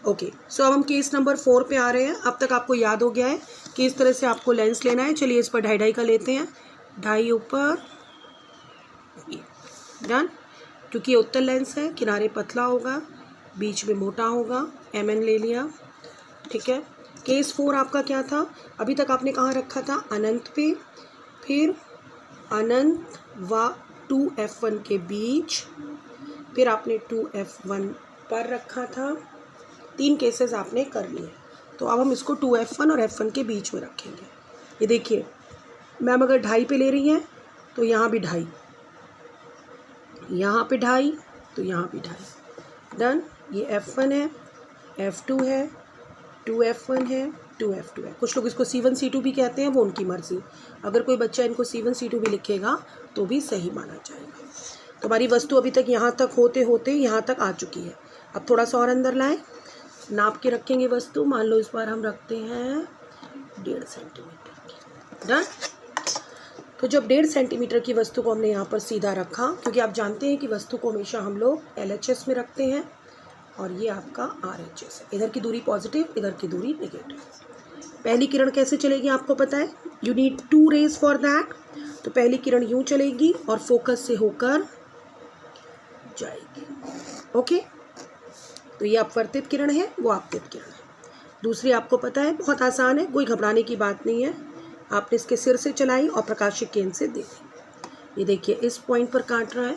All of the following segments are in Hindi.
ओके, सो अब हम केस नंबर 4 पे आ रहे हैं। अब तक आपको याद हो गया है कि इस तरह से आपको लेंस लेना है। चलिए इस पर 2.5 का लेते हैं, 2.5 ऊपर, डन। क्योंकि ये उत्तल लेंस है, किनारे पतला होगा, बीच में मोटा होगा, mn ले लिया, ठीक है। केस 4 आपका क्या था? अभी तक आपने कहाँ रखा था? अनंत पे, फिर अनंत व 2f1 के बीच, फिर आपने 2f1 पर रखा था। 3 केसेस आपने कर लिए। तो अब हम इसको 2f1 और f1 के बीच में रखेंगे। ये देखिए मैम, अगर 2.5 पे ले रही हैं तो यहाँ भी 2.5, यहाँ पे 2.5, तो यहाँ भी 2.5, डन। ये f1 है, f2 है, 2f1 है, 2f2 है। कुछ लोग इसको C1 C2 भी कहते हैं, वो उनकी मर्ज़ी। अगर कोई बच्चा इनको C1 C2 भी लिखेगा तो भी सही माना जाएगा। तो हमारी वस्तु अभी तक यहाँ तक होते होते यहाँ तक आ चुकी है। अब थोड़ा सा और अंदर लाएं, नाप के रखेंगे वस्तु। मान लो इस बार हम रखते हैं 1.5 सेंटीमीटर की, डन। तो जब 1.5 सेंटीमीटर की वस्तु को हमने यहाँ पर सीधा रखा, क्योंकि आप जानते हैं कि वस्तु को हमेशा हम लोग LHS में रखते हैं, और ये आपका RHS है। इधर की दूरी पॉजिटिव, इधर की दूरी नेगेटिव। पहली किरण कैसे चलेगी आपको पता है? You need 2 rays for that. तो पहली किरण यूँ चलेगी और फोकस से होकर जाएगी, ओके। तो ये अपवर्तित किरण है, वो आपतित किरण है। दूसरी आपको पता है, बहुत आसान है, कोई घबराने की बात नहीं है। आपने इसके सिर से चलाई और प्रकाशिक केंद्र से देखी। ये देखिए इस पॉइंट पर काट रहा है,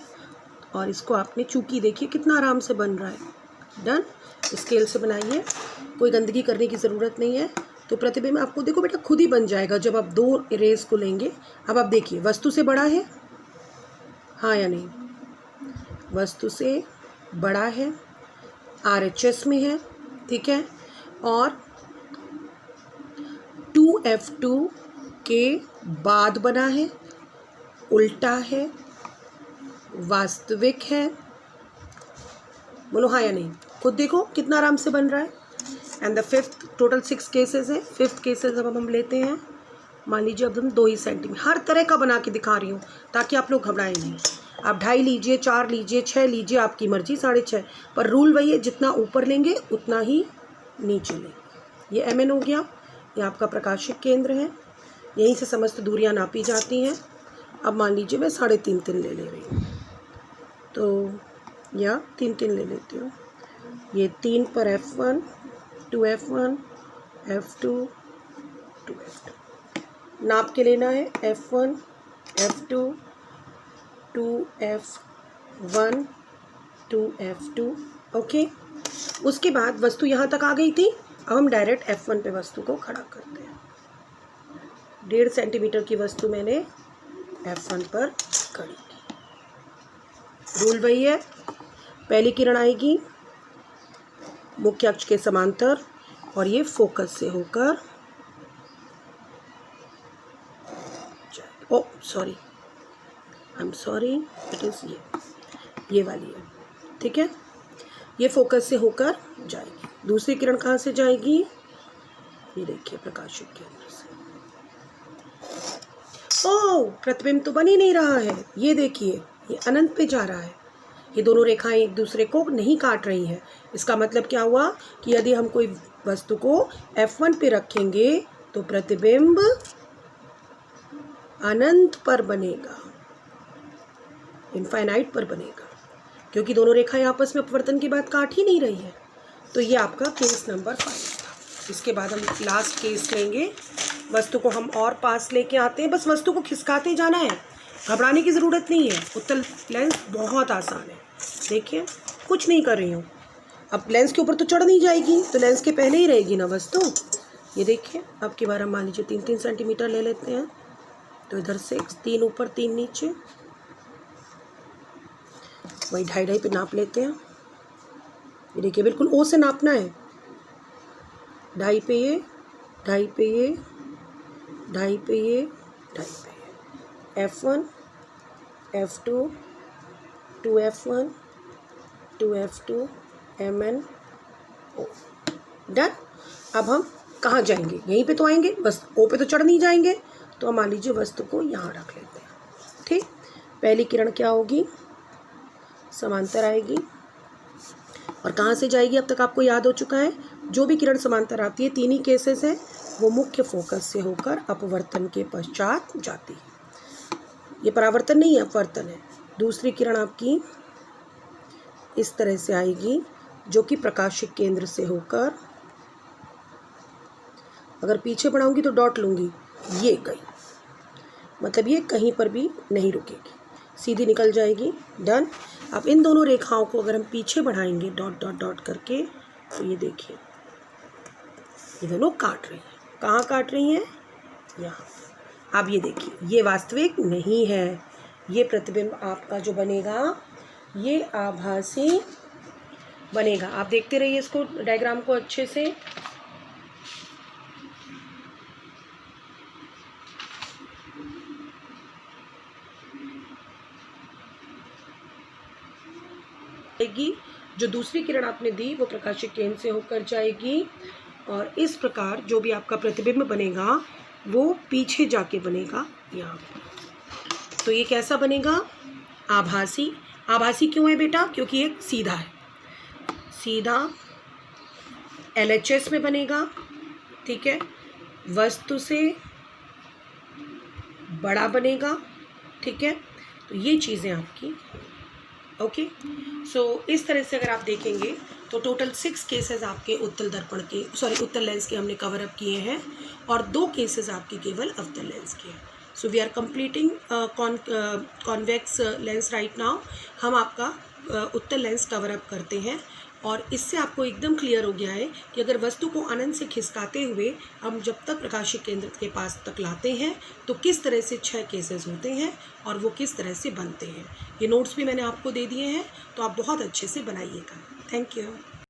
और इसको आपने चूकी देखिए कितना आराम से बन रहा है, डन। स्केल से बनाइए, कोई गंदगी करने की ज़रूरत नहीं है। तो प्रतिबिंब आपको देखो बेटा खुद ही बन जाएगा जब आप 2 रेस को लेंगे। अब आप देखिए वस्तु से बड़ा है, हाँ या नहीं? वस्तु से बड़ा है, RHS में है, ठीक है, और 2f2 के बाद बना है, उल्टा है, वास्तविक है। बोलो हाँ या नहीं? खुद देखो कितना आराम से बन रहा है। And the fifth, total 6 cases है। 5th केसेस अब हम लेते हैं। मान लीजिए अब हम 2 ही सेंटीमीटर, हर तरह का बना के दिखा रही हूँ ताकि आप लोग घबराएं नहीं। आप 2.5 लीजिए, 4 लीजिए, 6 लीजिए, आपकी मर्जी, 6.5, पर रूल वही है, जितना ऊपर लेंगे उतना ही नीचे लेंगे। ये mn हो गया, ये आपका प्रकाशिक केंद्र है, यहीं से समस्त दूरियां नापी जाती हैं। अब मान लीजिए मैं 3.5 ले रही हूँ, तो या 3 ले लेती हूँ। ये 3 पर f1, 2f1, f2, 2f2 नाप के लेना है। f1, f2, 2f1, 2f2, okay. उसके बाद वस्तु यहाँ तक आ गई थी। अब हम डायरेक्ट f1 पे वस्तु को खड़ा करते हैं। 1.5 सेंटीमीटर की वस्तु मैंने f1 पर खड़ी की। रूल वही है, पहली किरण आएगी मुख्य अक्ष के समांतर, और ये फोकस से होकर, oh sorry, I am sorry, it is ये वाली है, ठीक है। ये फोकस से होकर जाएगी। दूसरी किरण कहाँ से जाएगी? ये देखिए प्रकाशिक केंद्र से। ओह, प्रतिबिंब तो बन ही नहीं रहा है। ये देखिए ये अनंत पे जा रहा है। ये दोनों रेखाएं एक दूसरे को नहीं काट रही हैं। इसका मतलब क्या हुआ कि यदि हम कोई वस्तु को f1 पे रखेंगे तो प्रतिबिंब अनंत पर बनेगा, इनफाइनाइट पर बनेगा, क्योंकि दोनों रेखाएं आपस में अपवर्तन की बात काट ही नहीं रही है। तो ये आपका केस नंबर 5 था। इसके बाद हम लास्ट केस लेंगे। वस्तु को हम और पास लेके आते हैं, बस वस्तु को खिसकाते जाना है, घबराने की ज़रूरत नहीं है। उत्तल लेंस बहुत आसान है, देखिए कुछ नहीं कर रही हूँ। अब लेंस के ऊपर तो चढ़ नहीं जाएगी, तो लेंस के पहले ही रहेगी ना वस्तु। ये देखिए अब की बार हम मान लीजिए 3-3 सेंटीमीटर ले लेते हैं। तो इधर से 3 ऊपर 3 नीचे, वही 2.5 पे नाप लेते हैं। ये देखिए बिल्कुल ओ से नापना है। 2.5 पे ये, 2.5 पे ये, 2.5 पे ये, 2.5 पे ये। f1, f2, 2f1, 2f2, mn o, done. अब हम कहाँ जाएंगे? यहीं पे तो आएंगे, बस ओ पे तो चढ़ नहीं जाएंगे। तो मान लीजिए वस्तु को यहाँ रख लेते हैं, ठीक। पहली किरण क्या होगी? समांतर आएगी, और कहाँ से जाएगी अब तक आपको याद हो चुका है। जो भी किरण समांतर आती है, 3 ही केसेस है, वो मुख्य फोकस से होकर अपवर्तन के पश्चात जाती है। ये परावर्तन नहीं है, अपवर्तन है। दूसरी किरण आपकी इस तरह से आएगी, जो कि प्रकाशिक केंद्र से होकर, अगर पीछे बढ़ाऊंगी तो डॉट लूँगी, ये गई, मतलब ये कहीं पर भी नहीं रुकेगी, सीधी निकल जाएगी। डन। अब इन दोनों रेखाओं को अगर हम पीछे बढ़ाएंगे डॉट डॉट डॉट करके, तो ये देखिए ये दोनों काट रही हैं। कहाँ काट रही हैं? यहाँ। अब ये देखिए, ये वास्तविक नहीं है, ये प्रतिबिंब आपका जो बनेगा ये आभासी बनेगा। आप देखते रहिए इसको, डायग्राम को अच्छे से। जो दूसरी किरण आपने दी वो प्रकाशिक केंद्र से होकर जाएगी, और इस प्रकार जो भी आपका प्रतिबिंब बनेगा वो पीछे जाके बनेगा यहाँ पर। तो ये कैसा बनेगा? आभासी। आभासी क्यों है बेटा? क्योंकि एक सीधा है, सीधा LHS में बनेगा, ठीक है, वस्तु से बड़ा बनेगा, ठीक है। तो ये चीज़ें आपकी ओके। सो इस तरह से अगर आप देखेंगे तो टोटल 6 केसेस आपके उत्तल दर्पण के, उत्तल लेंस के हमने कवर अप किए हैं, और 2 केसेस आपके केवल अवतल लेंस के हैं। So we are completing convex lens right now. हम आपका उत्तल लेंस कवर अप करते हैं, और इससे आपको एकदम क्लियर हो गया है कि अगर वस्तु को अनंत से खिसकाते हुए हम जब तक प्रकाशिक केंद्र के पास तक लाते हैं तो किस तरह से 6 केसेस होते हैं और वो किस तरह से बनते हैं। ये नोट्स भी मैंने आपको दे दिए हैं, तो आप बहुत अच्छे से बनाइएगा। Thank you.